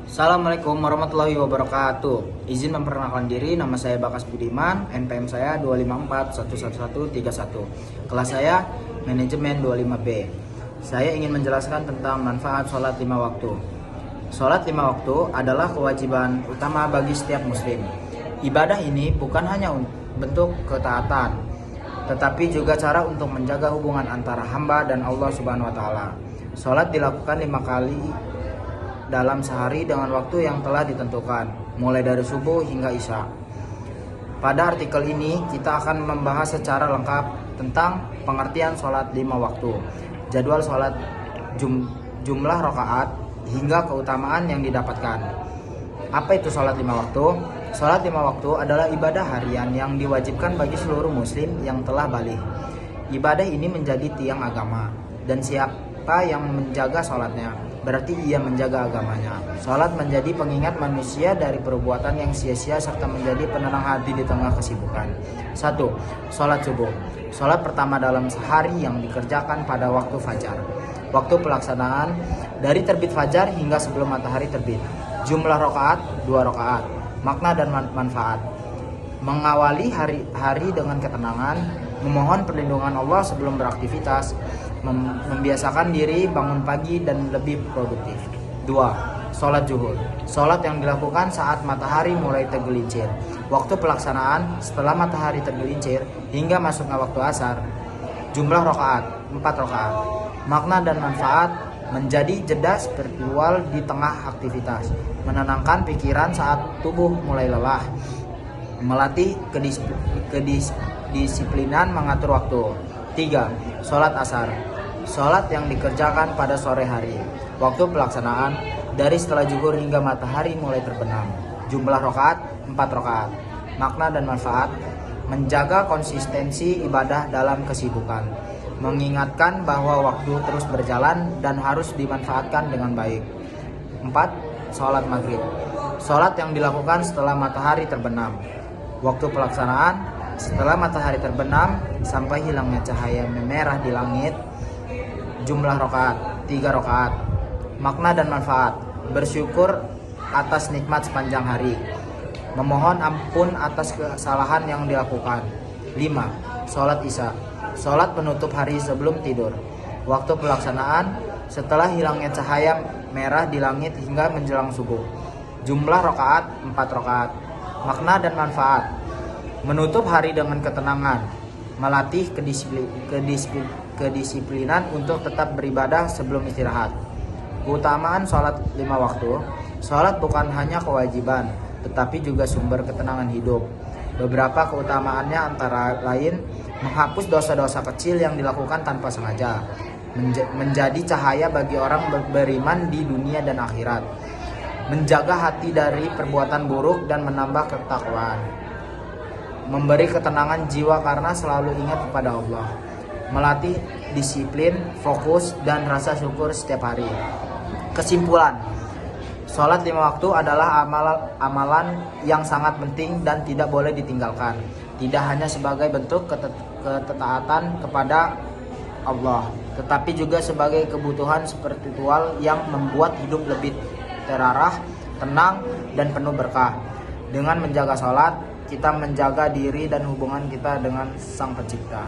Assalamualaikum warahmatullahi wabarakatuh. Izin memperkenalkan diri, nama saya Bakas Budiman, NPM saya 254111131. Kelas saya Manajemen 25B. Saya ingin menjelaskan tentang manfaat sholat 5 waktu. Sholat 5 waktu adalah kewajiban utama bagi setiap muslim. Ibadah ini bukan hanya bentuk ketaatan, tetapi juga cara untuk menjaga hubungan antara hamba dan Allah Subhanahu wa Ta'ala. Sholat dilakukan 5 kali dalam sehari dengan waktu yang telah ditentukan, mulai dari subuh hingga isya. Pada artikel ini kita akan membahas secara lengkap tentang pengertian sholat 5 waktu, jadwal sholat, jumlah rakaat, hingga keutamaan yang didapatkan. Apa itu sholat 5 waktu? Sholat 5 waktu adalah ibadah harian yang diwajibkan bagi seluruh muslim yang telah baligh. Ibadah ini menjadi tiang agama, dan siapa yang menjaga sholatnya berarti ia menjaga agamanya. Sholat menjadi pengingat manusia dari perbuatan yang sia-sia serta menjadi penenang hati di tengah kesibukan. 1. Sholat subuh. Sholat pertama dalam sehari yang dikerjakan pada waktu fajar. Waktu pelaksanaan dari terbit fajar hingga sebelum matahari terbit. Jumlah rakaat 2 rakaat. Makna dan manfaat: mengawali hari dengan ketenangan, memohon perlindungan Allah sebelum beraktivitas, membiasakan diri bangun pagi dan lebih produktif. 2. Sholat zuhur. Sholat yang dilakukan saat matahari mulai tergelincir. Waktu pelaksanaan setelah matahari tergelincir hingga masuknya waktu asar. Jumlah rakaat 4 rakaat. Makna dan manfaat: menjadi jeda spiritual di tengah aktivitas, menenangkan pikiran saat tubuh mulai lelah, melatih kedisiplinan mengatur waktu. 3. Sholat asar. Sholat yang dikerjakan pada sore hari. Waktu pelaksanaan dari setelah zuhur hingga matahari mulai terbenam. Jumlah rakaat 4 rakaat. Makna dan manfaat: menjaga konsistensi ibadah dalam kesibukan, mengingatkan bahwa waktu terus berjalan dan harus dimanfaatkan dengan baik. 4. Sholat maghrib. Sholat yang dilakukan setelah matahari terbenam. Waktu pelaksanaan setelah matahari terbenam sampai hilangnya cahaya merah di langit. Jumlah rakaat 3 rakaat. Makna dan manfaat: bersyukur atas nikmat sepanjang hari, memohon ampun atas kesalahan yang dilakukan. 5. Sholat isya. Sholat penutup hari sebelum tidur. Waktu pelaksanaan setelah hilangnya cahaya merah di langit hingga menjelang subuh. Jumlah rakaat 4 rakaat. Makna dan manfaat: menutup hari dengan ketenangan, melatih kedisiplinan untuk tetap beribadah sebelum istirahat. Keutamaan sholat 5 waktu: sholat bukan hanya kewajiban, tetapi juga sumber ketenangan hidup. Beberapa keutamaannya antara lain: menghapus dosa-dosa kecil yang dilakukan tanpa sengaja, menjadi cahaya bagi orang beriman di dunia dan akhirat, menjaga hati dari perbuatan buruk dan menambah ketakwaan, memberi ketenangan jiwa karena selalu ingat kepada Allah, melatih disiplin, fokus, dan rasa syukur setiap hari. Kesimpulan: sholat 5 waktu adalah amalan yang sangat penting dan tidak boleh ditinggalkan. Tidak hanya sebagai bentuk ketaatan kepada Allah, tetapi juga sebagai kebutuhan spiritual yang membuat hidup lebih terarah, tenang, dan penuh berkah. Dengan menjaga sholat, kita menjaga diri dan hubungan kita dengan Sang Pencipta.